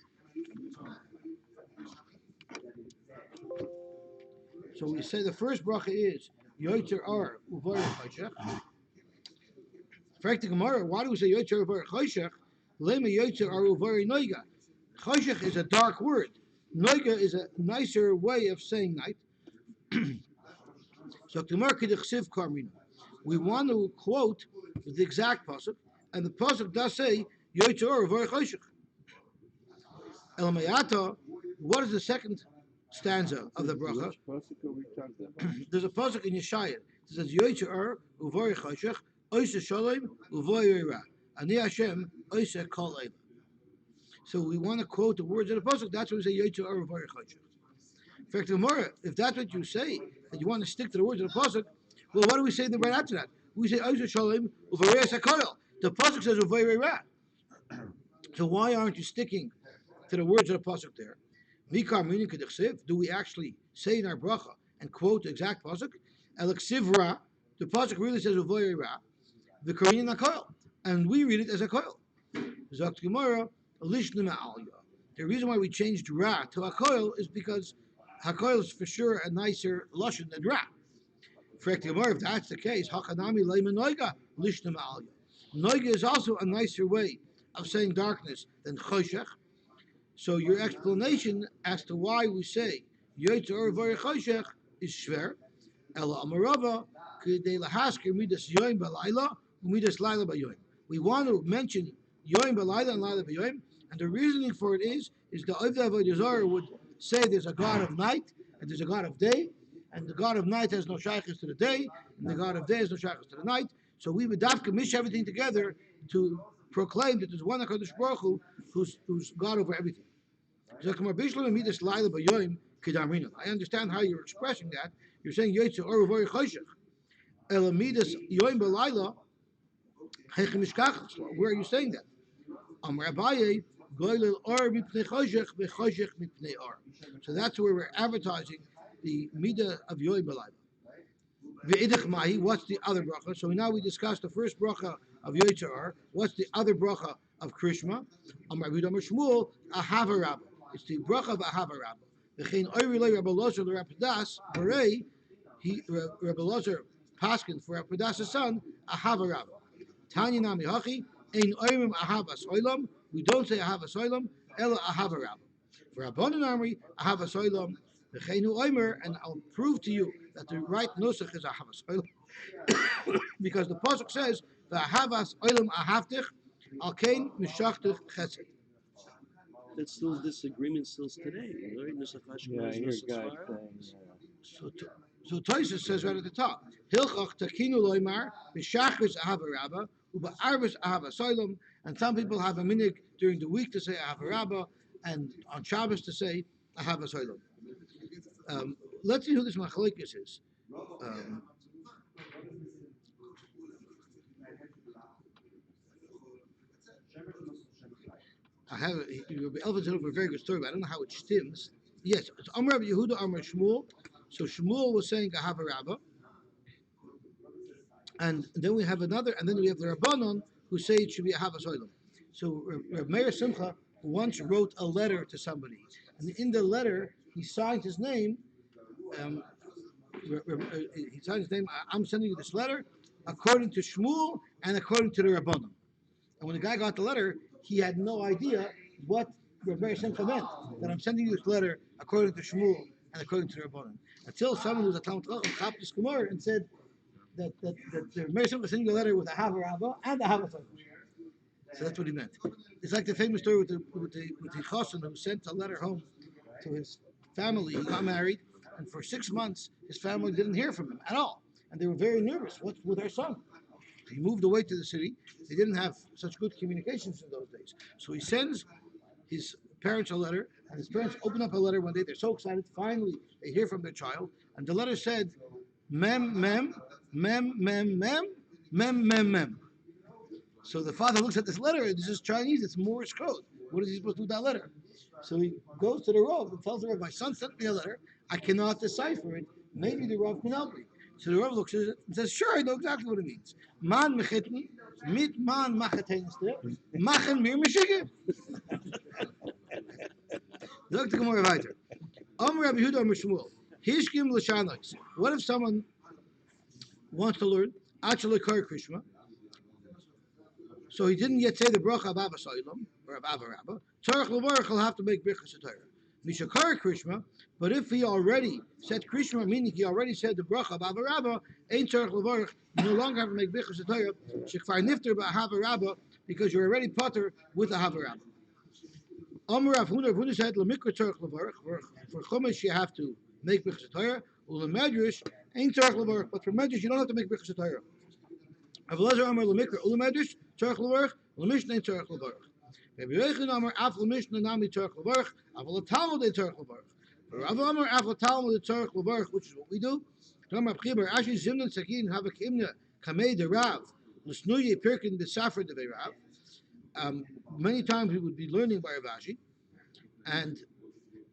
So we say the first bracha is Yoitzer Ar Uvar Choshech. Fact the Gemara, why do we say Yoitzer Uvar Choshech? Lema Yoitzer Ar Uvar Noiga. Choshech is a dark word. Noiga is a nicer way of saying night. So the Gemara Kedichsiv Karmina. We want to quote the exact pasuk, and the pasuk does say Yoitzer Ar Uvar Choshech. Elamayata. What is the second stanza of the bracha? Which pasuk are we talking about? There's a pasuk in Yeshaya. It says Yoitzer Ar Uvar Choshech Oiseh Shalom Uvar Ra Ani Hashem Oiseh Kol Eila. So we want to quote the words of the pasuk. That's what we say Yoitzer Ar Uvar Choshech. In fact, the Gemara, if that's what you say, that you want to stick to the words of the pasuk, well, what do we say right after that? We say Oiseh Shalom Uvar Ra. The pasuk says Uvar Ra. So why aren't you sticking to the words of the pasuk there? Mikar meaning kedichsiv. Do we actually say in our bracha and quote the exact pasuk? Eliksiv Ra. The pasuk really says Uvar Ra. The Korean Akoil, and we read it as a koil. Zakt Gemara Lishna Ma'alya. The reason why we changed Ra to Akoil is because Hakoil is for sure a nicer lashon than Ra. For Gemara, if that's the case, Hakanami Leiman Noiga Lishna Ma'alya. Noiga is also a nicer way of saying darkness than Choshech. So your explanation as to why we say Yoitzer Ar Uvar Choshech is shver. Ela Amarava K'dei Lahasker Midas Yoim Balayla Umidas Laila Bayoim. We want to mention Yoim Balayla and Laila Bayoim, and the reasoning for it is the Agudah Avodah Zarah would say there's a God of night and there's a God of day, and the God of night has no shaykhs to the day, and the God of day has no shaykhs to the night. So we would have to mish everything together to proclaim that there's one HaKadosh Baruch Hu who's God over everything. I understand how you're expressing that. You're saying Yoitzer Ar Uvar Choshech. Elamidas Yoim Balayla. Where are you saying that? Abaye Goylel Ar Mipnei Choshech VeChoshech Mipnei Ar. So that's where we're advertising the midah of Yoim Balayla. Ve'idach Mahi. What's the other bracha? So now we discussed the first bracha of Yoitzer Ar. What's the other bracha of Krishma? Amar Avidah Shmuel Ahava Rabbah. It's the bracha of Ahava Rabbah. V'chein Oiri Lei Rabbi Lozer l'Rapidas Barei. Rabbi Lozer paskin for Rapidas' son Ahava Rabbah. Tanya Nami Hachi Ein Oirim Ahavas Oilam. We don't say Ahavas Oilam Ela Ahava Rabbah. For Rabbanan Amri Ahavas Oilam V'cheinu Oimer, and I'll prove to you that the right nusach is Ahavas Oilam because the pasuk says V'Ahavas Oilam Ahavtich Al Kain Mishachtich Chesed. That's still disagreement still today. Right? Yeah, I hear guys saying. So Tosfos says right at the top, Hilchach Takinu Loimar B'Shachris Ahava Rabbah U'Ba'arvis Ahava Soilum, and some people have a minhag during the week to say Ahava Rabbah, and on Shabbos to say Ahava Soilum. Let's see who this machlokes is. I have Elvin said a very good story, but I don't know how it stems. Yes, it's Amar Yehuda Amar Shmuel. So Shmuel was saying Ahava Rabbah, and then we have another, and then we have the Rabbanon who say it should be Ahava Soilum. So Reb Meir Simcha once wrote a letter to somebody, and in the letter he signed his name. He signed his name. I'm sending you this letter according to Shmuel and according to the Rabbanon. And when the guy got the letter, he had no idea what Reb Meir Simcha meant, that I'm sending you this letter according to Shmuel and according to the Rabbanon. Until someone who was a Talmud Chacham chopped his Gemara and said that Reb Meir Simcha was sending you a letter with a Ahava Rabbah and a Ahava Soilum. So that's what he meant. It's like the famous story with the Chassan who sent a letter home to his family. He got married, and for 6 months his family didn't hear from him at all, and they were very nervous. What's with our son? He moved away to the city. They didn't have such good communications in those days. So he sends his parents a letter, and his parents open up a letter one day. They're so excited. Finally, they hear from their child, and the letter said, "Mem, mem, mem, mem, mem, mem, mem, mem." So the father looks at this letter, and this is Chinese. It's Morse code. What is he supposed to do with that letter? So he goes to the Rav and tells the Rav, "My son sent me a letter. I cannot decipher it. Maybe the Rav can help me." So the Rav looks at it and says, sure, I know exactly what it means. Man mechitten, mit man machetenste, machen mir meshige. Look the Gemara weiter. Rabbi Yehuda Amar Shmuel, Hishkim l'shanos. What if someone wants to learn Achal Kar Krishma? So he didn't yet say the bracha of Abba Soilam or of Abba Rabba. Tzarech Levarach will have to make Birchas HaTorah. Mishakar Krishma, but if he already said Krishma, meaning he already said the bracha of Abba Rabba, ain't Tzarech Levarach, you no longer have to make Birchas HaTorah. Shekfar Nifter ba'Hava Rabba, because you're already potter with the Hava Rabba. Amar Rav Huna said Lemikra Tzarech Levarach. For Chumash you have to make Birchas HaTorah. Ulemedrash ain't Tzarech Levarach, but for Medrash you don't have to make Birchas HaTorah. Avlazer Amar Lemikra Ulemedrash Tzarech Levarach. Lemishna Tzarech Levarach. Rabbi Yechon Amar Af Lemishna Nami Tzarech Levarach. Avla Talmud Tzarech Levarach. Rav Amar Af Talmud Tzarech Levarach, which is what we do. Amar Pchibar Ashi Zimnan Sakin Havak Imna Kamei de Rav L'Snuye Pirkin B'Safra de Rav. Many times we would be learning by Rav Ashi and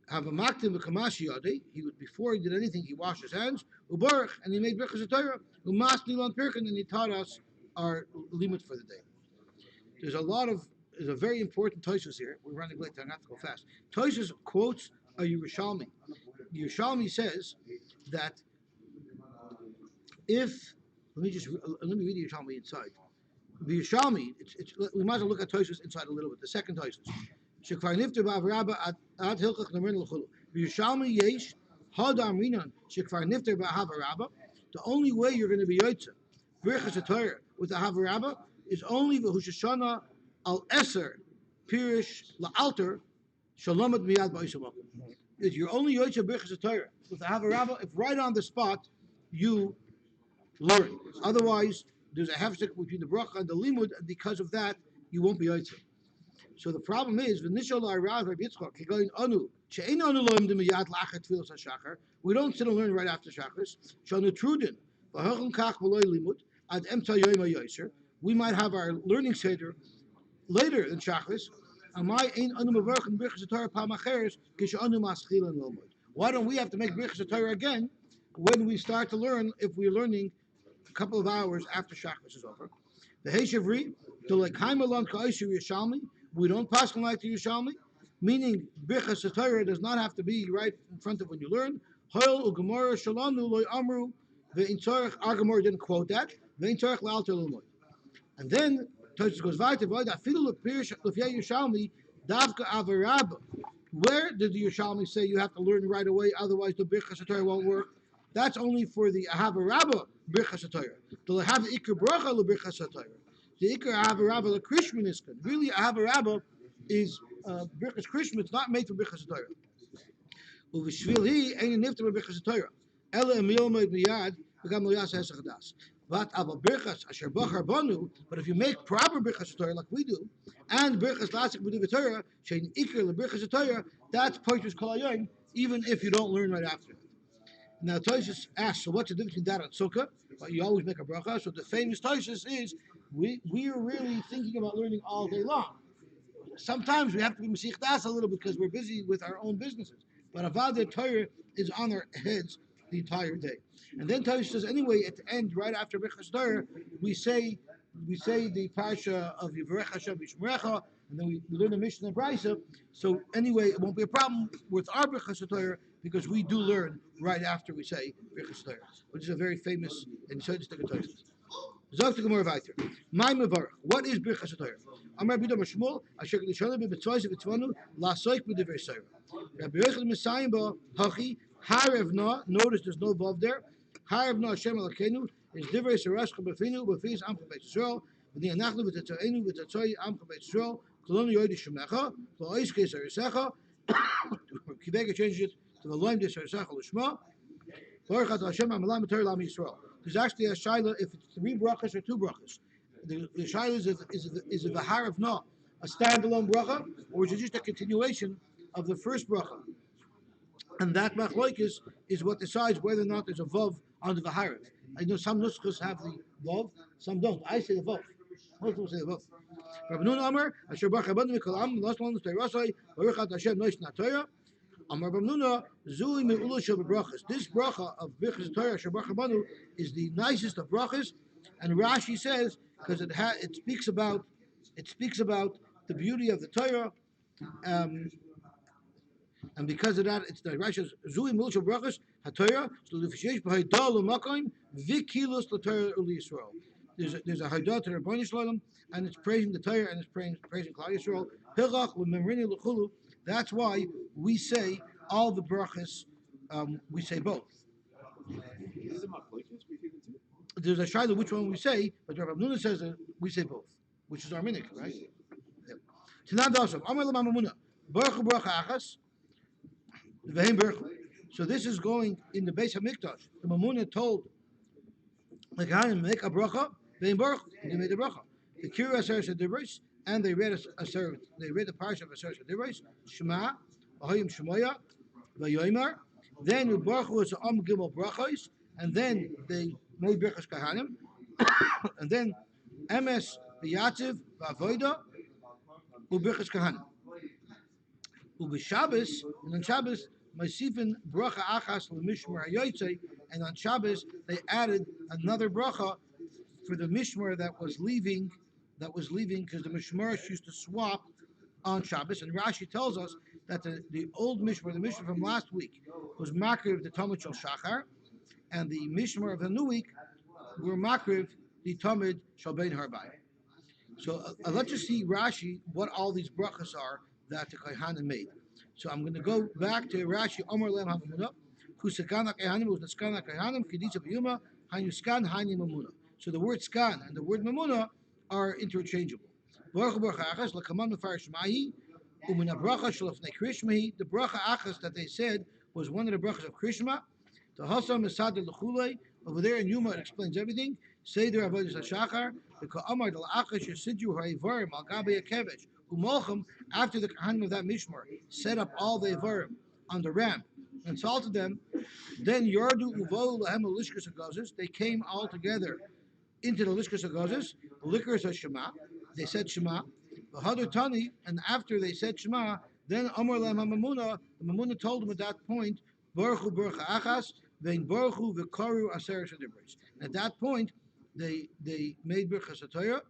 have a maktim v'kamashi yadi. He would, before he did anything, he washed his hands. Ubarach, and he made Brachos HaTorah. Umas Nilan Pirkin, and he taught us our limit for the day. There's a very important Tosfos here. We're running late, I have to go fast. Tosfos quotes a Yerushalmi. Yerushalmi says that if, let me read the Yerushalmi inside. The Yerushalmi, we might as well look at Tosfos inside a little bit. The second Tosfos. Shekvar nifter ba'avraba ad hilchach nemer l'chulu. Yerushalmi yesh hadam rinan shekvar nifter ba'avraba. The only way you're going to be yotze Birchas HaTorah with the havaraba is only v'hushashana al eser pirish la'alter shalamat miyad ba'isamakum. You're only yotze Birchas HaTorah with the havaraba if right on the spot you learn. Otherwise, there's a hefsek between the bracha and the limud, and because of that, you won't be yotze. So the problem is, we don't sit and learn right after Shachris. We might have our learning seder later than Shachris. Why don't we have to make Birchas HaTorah again when we start to learn, if we're learning a couple of hours after Shachris is over? The Heishavri, the like Haimalon Ka'ishu Yishalmi, we don't pass on like the Yerushalmi, meaning Birchas HaTorah does not have to be right in front of when you learn. Hoil u'gemara shalanu loy amru ve'in tzarech. Our Gemara didn't quote that. Ve'in tzarech la'alter l'moy. And then Tosfos goes weiter. Afilu l'pirish l'fyei Yerushalmi davka avarabba. Where did the Yerushalmi say you have to learn right away? Otherwise, the Birchas HaTorah won't work. That's only for the ahavarabba Birchas HaTorah. The lehav ikar bracha l'Birchas HaTorah. The Ikar Ahavarabba, the Krishman is good. Really, Ahavarabba is Birchas Krishman. It's not made for Birchas HaTorah. Uvishvil ain't nifter Birchas HaTorah. Ela emil meid miyad v'gam lo yas hesach das. But ava Birchas asher bachar banu. But if you make proper Birchas HaTorah like we do, and Birchas lasik b'div Torah, shein Ikar leBirchas HaTorah, that's Poshtus Kol Hayoyim, even if you don't learn right after it. Now Tosfos asks, so what's the difference between that and Sukkah? Well, you always make a bracha. So the famous Tosfos is, we are really thinking about learning all day long. Sometimes we have to be Masich Das a little bit because we're busy with our own businesses. But Avodah Torah is on our heads the entire day. And then Tosfos says, anyway, at the end, right after Birchas Torah, we say the Parsha of Yivarech Hashem Yishmerecha, and then we learn the Mishnah and Brisa. So anyway, it won't be a problem with our Birchas Torah because we do learn right after we say Birchas Torah, which is a very famous and so distinct Tosfos. Zog the Gemara weiter. My mevarach. What is Birchas HaTorah? Amar Rabbi Yehuda Shmuel, Asher Kedishanu beBetzos v'Tzvanu lasoik b'divrei Torah. Rabbi Yechon Messiah ba Hachi Harevna. Notice there's no vav there. Harevna Hashem Elokeinu is divrei Sarashcha b'finu b'fiz Amcha Beit Yisrael v'ni anachnu v'tetzainu v'tetzoi Amcha Beit Yisrael Kolonu Yoedi Shemecha V'ois Keis Arisecha. Kibega changes it to the Loim Des Arisecha L'Shma. Baruch Atah Hashem Amalam Torah Lam Yisrael. There's actually a shaila if it's 3 brachas or 2 brachas. The shaila is a v'har of no, a standalone bracha, or is it just a continuation of the first bracha? And that machlokes is what decides whether or not there's a vav on the v'har. I know some nuskos have the vav, some don't. I say the vav. Most people say the vav. Rabbi Nun Amar, Asher Baruch Abanu Mikol Am, Last One Torah Baruch Hashem Noish Na Torah. Amar Bamnuna, Zui Me'ula Shel Brachos. This bracha of Birchas Torah Shebracha Banu is the nicest of brachas, and Rashi says because it speaks about the beauty of the Torah, and because of that, it's the Rashi says Zui Me'ula Shel Brachos HaTorah. So the Fishesh B'Haydal L'Makom V'Kilos L'Torah Uli Yisrael. There's a Haydah to Rabbeinu Shalom, and it's praising the Torah and it's praising Klal Yisrael. Hilchach L'Memrini L'Chulu. That's why we say all the brachas. We say both. There's a shayla which one we say, but Rabbi Nuna says that we say both, which is our minhag, right? Tanan Dasav, Amar Lamamuna, Baruch Bracha Achas, Vehem Baruch. So this is going in the Beis Hamikdash. The Mamuna told the Kohanim make a bracha, Vehem Baruch, and they made a bracha. The Kira Aser Shadibris, and they read the parsha of Aser Shadibris, Shema, Ahoyim Shemoya, Vayoymar. Then Baruch was Gimel Brachos, and then they made Brachos Kohanim, and then Emes V'Yatziv V'Avoda U'Brachos Kohanim. U'B'Shabbos, and on Shabbos, Ma'asifin Bracha Achas L'Mishmar HaYotzei, and on Shabbos they added another bracha for the Mishmar that was leaving because the Mishmarish used to swap on Shabbos, and Rashi tells us that the old Mishmar, the Mishmar from last week, was Makriv the Talmud Shel Shachar, and the Mishmar of the new week were Makriv the Talmud Shel Bein Harbai. So let's just see Rashi what all these brachas are that the Kohanim made. So I'm going to go back to Rashi Omer Lem HaMamuna, Kusakana Kohanim was the Skana Kohanim Keditza B'Yuma Hanyuskan Hani Mamuna. So the word Skan and the word Mamuna are interchangeable. Baruch Achas L'Kaman Mefar Shemahi. The bracha achas that they said was one of the brachas of Krishma. The Hasam Mesad L'Chulei over there in Yuma it explains everything. Seder Avodas HaShachar the Ka'amar Del Achash Yesidyu Ha'Ivarim Al Gabe Yakevesh Umolchem after the Kohanim of that Mishmar set up all the Ivarim on the ramp and salted them. Then Yardu Uvo Lahem Lishkas Agazes they came all together into the Lishkas Agazes the liquors of Shema. They said Shema. Tani, and after they said Shema, then Amar Lam HaMamuna, the Mamuna told them at that point, Baruchu Baruch Achas, Vein Baruchu V'Karu Aser Shadibris. At that point, they made Birchas HaTorah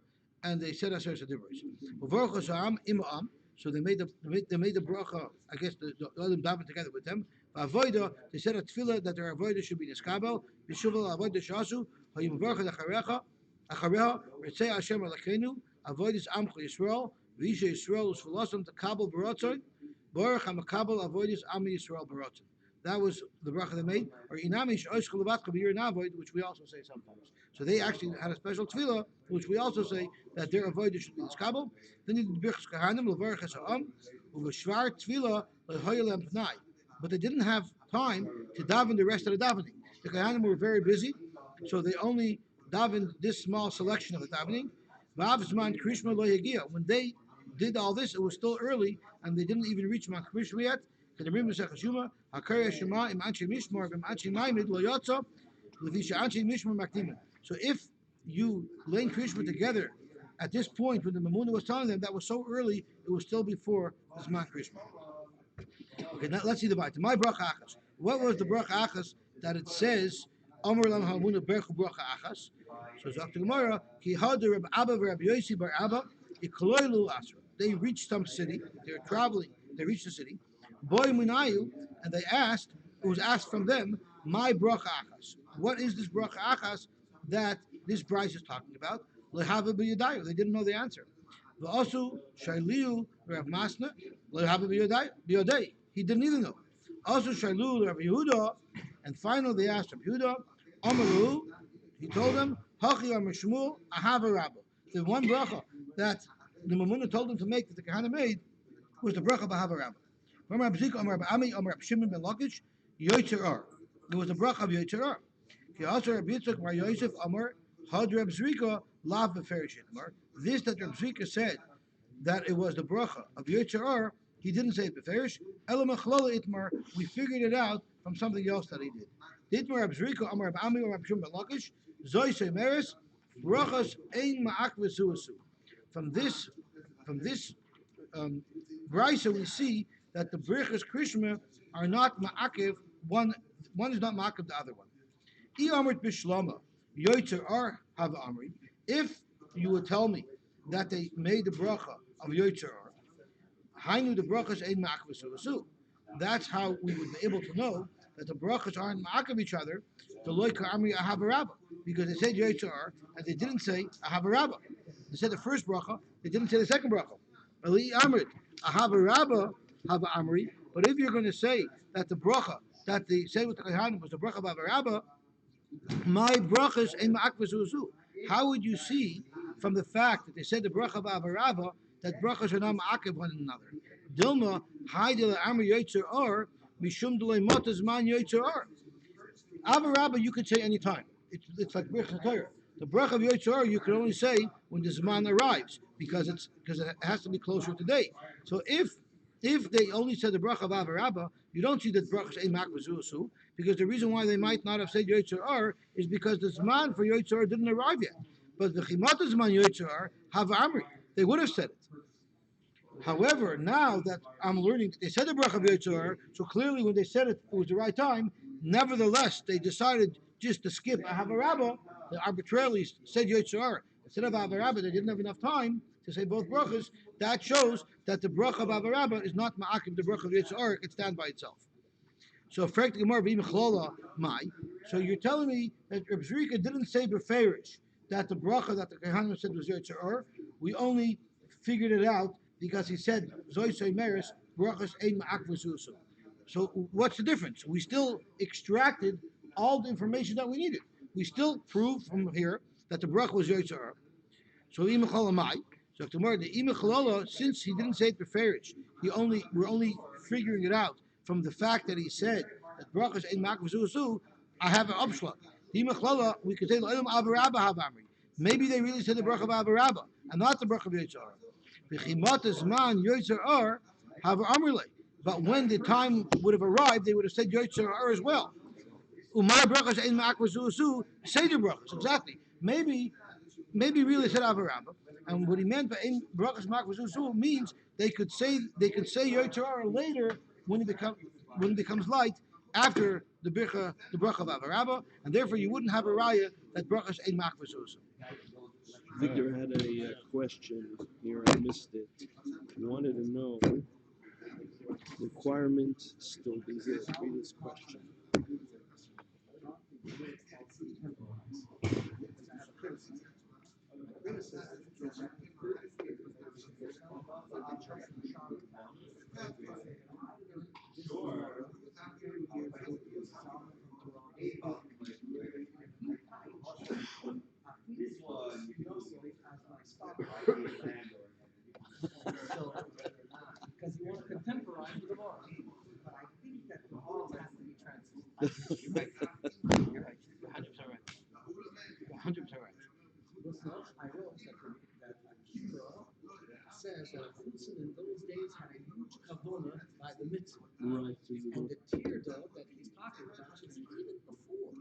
and they said Aser Shadibris. Baruch Hashem Imam, so they made the bracha. I guess the Adam davened together with them. Avoida, they said a tefillah that their avoida should be niskabel. B'shuval avoida shasu hayim baruch achareha ritzei Hashem alakenu. Avoidis Amcho Yisrael, Visha Yisrael is philosopher to Kabul Barotzon, Baruch HaMakabel Avoidis Ami Yisrael Barotzon. That was the bracha they made, or Inamish Oishchel Levatka B'Yir Navoid, which we also say sometimes. So they actually had a special tefillah, which we also say that their avoidis should be this Kabul. Then they did Birchas Kohanim, Levarach Hasa'am, Uveshvar Tefillah, Lehoyelem Pnai. But they didn't have time to daven the rest of the davening. The Kohanim were very busy, so they only davened this small selection of the davening. When they did all this, it was still early, and they didn't even reach Mount Krishma yet. So if you lay Krishma together at this point when the Mamuna was telling them that was so early, it was still before this Mount Krishma. Okay, now let's see the Bite. My bracha achas. What was the bracha achas that it says? Amar Lam HaMamuna Berchu bracha achas. So Dr. Gemara, Ki Hada Reb Abba Reb Yossi Bar Abba, Ikloilu Asra. They reached some city. They were traveling. They reached the city. Boy Munayu, and they asked. It was asked from them, my bracha achas. What is this bracha achas that this Bryce is talking about? Lehava b'yadayu. They didn't know the answer. Also Shailiu Reb Masna Lehava b'yadai. He didn't either know. Also Shailu Reb Yehuda, and finally they asked Reb Yehuda, Amaru. He told them, Hachi Amar Shmuel, Ahava Rabba. The one bracha that the Mamuna told them to make that the Kohanim made was the bracha of Ahava Rabba. Amar B'zik, Amar B'ami, Amar B'Shimon Ben Lakish, Yoitzer Ar. There was the bracha of Yoitzer Ar. Ki also Reb Yitzchak Mar Yosef Amar, Had Reb Zrika, Lav B'Ferish Itmar. This that Reb Zrika said that it was the bracha of Yoitzer Ar, he didn't say it B'Ferish. Elam Achlala Itmar, we figured it out from something else that he did. Itmar Reb Zrika, Amar B'ami, Amar B'Shimon Ben Lakish, Zoy Meres, Brachos Ein Ma'ak V'Suasu. From this Brisa we see that the Brachos Krishma are not ma'akiv. One is not ma'akiv the other one. Iyamrit bishlama yoitzer or have amri. If you would tell me that they made the bracha of yoitzer or, hainu the brachas ein ma'akiv. That's how we would be able to know that the brachas aren't ma'akiv each other. The loika amri ahavarabba, because they said yoitzer or and they didn't say ahavarabba. They said the first bracha, they didn't say the second bracha. Ali amrit ahavarabba have amri. But if you're going to say that the bracha that they said with the Kohanim was the bracha of ahavarabba, my brachas ein ma'akvazuzu. How would you see from the fact that they said the bracha of ahavarabba that brachas are not ma'akiv one another? Dilma haidil amri yoitzer or mishum delay motas man yoitzer or. Avarabba you could say any time. It's like Brachos Torah. The bracha of Yotzor you can only say when the Zman arrives because it has to be closer to date. So if they only said the bracha of Avarabba, you don't see that brachas ein makvazusu, because the reason why they might not have said Yotzor is because the Zman for Yotzor didn't arrive yet. But the Chimata Zman Yotzor have Amri. They would have said it. However, now that I'm learning that they said the bracha of Yotzor, so clearly when they said it, it was the right time. Nevertheless, they decided just to skip Ahavarabba. They arbitrarily said Yotzor. Instead of Ahavarabba, they didn't have enough time to say both brachas. That shows that the bracha of Ahavarabba is not ma'akiv the bracha of Yotzor. It can stand by itself. So, so you're telling me that Reb Zrika didn't say beferish that the bracha that the Kohanim said was Yotzor. We only figured it out because he said Zoysei Meres brachas ein ma'akvazusu. So what's the difference? We still extracted all the information that we needed. We still proved from here that the bracha was Yotzor. So so tomorrow the imechalala, since he didn't say it beferish, we're only figuring it out from the fact that he said that brachas ein ma'akvazusu. I have an upshot. The imechalala, we could say avarabba have amri. Maybe they really said the bracha of avarabba and not the bracha of Yotzor. V'chimatas man Yotzor have amrle. But when the time would have arrived, they would have said Yotzor as well. Umar brachas ein ma'akvazusu, say the brachas. Exactly. Maybe really said avarabba, and what he meant by ein brachas ma'akvazusu means they could say Yotzor later when it becomes light after the bracha of avarabba, and therefore you wouldn't have a raya that brachas ein ma'akvazusu. Victor had a question here. I missed it. He wanted to know requirement still exists. Read this question. Because you want to contemporize the Gemara. But I think that the Gemara has to be translated. You're right. You're 100% right. You're 100% right. Listen, I wrote that Agudah says that Chutzin in those days had a huge kavona by the mitzvah. Right. And the tearda that he's talking about is even before.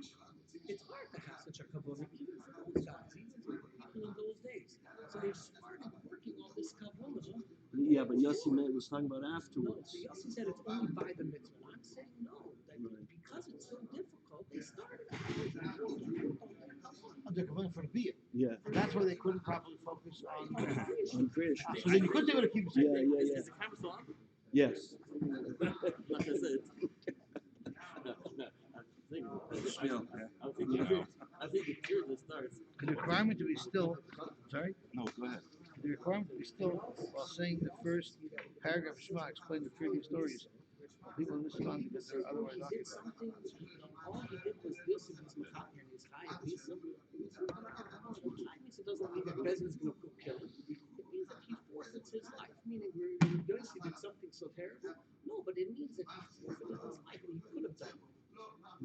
It's hard to have such a kavona even for those guys, even for people in those days. So they started working on this kavona. Yeah, but Yossi was talking about afterwards. No, Yossi said it's only by the mitzvah. I'm saying no, that because it's so difficult, they started They're going for the beer. Yeah. And that's why they couldn't properly focus on Fish. So then you could take it to keep it safe. Yeah. Is the camera still on? Yes. Like I said. I think the cure that starts. The requirement to be still, sorry? No, go ahead. The requirement to be still while saying the first paragraph of Shema explain the previous stories. People listen on because they're otherwise occupied. All he did was this in his Mechatner and his Chai Misa. Chai Misa doesn't mean that Bezin is going to go kill him. It means that he forfeits his life, meaning Yossi did something so terrible. No, but it means that he forfeited his life and he could have done it.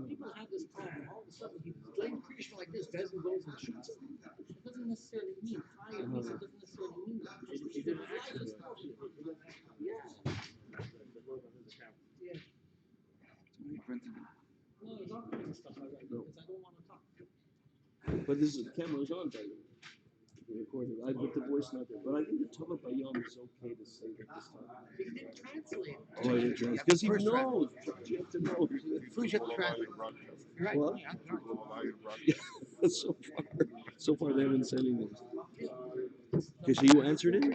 People have this problem. All of a sudden, he's laying creation like this. Bezin goes and shoots him. It doesn't necessarily mean Chai Misa doesn't necessarily mean that. He did an action. Yeah. Yeah. No, it's not printing stuff like that because I don't want to talk. But this is the camera's on, by the way. recorded. I put the voice note there, but I think the Tova Bayom is okay to say that this time. He didn't translate. Oh, I didn't translate because he First knows. You have to know. First you have to translate. You're right. What? Yeah. So far they haven't said anything. Okay, so you answered it.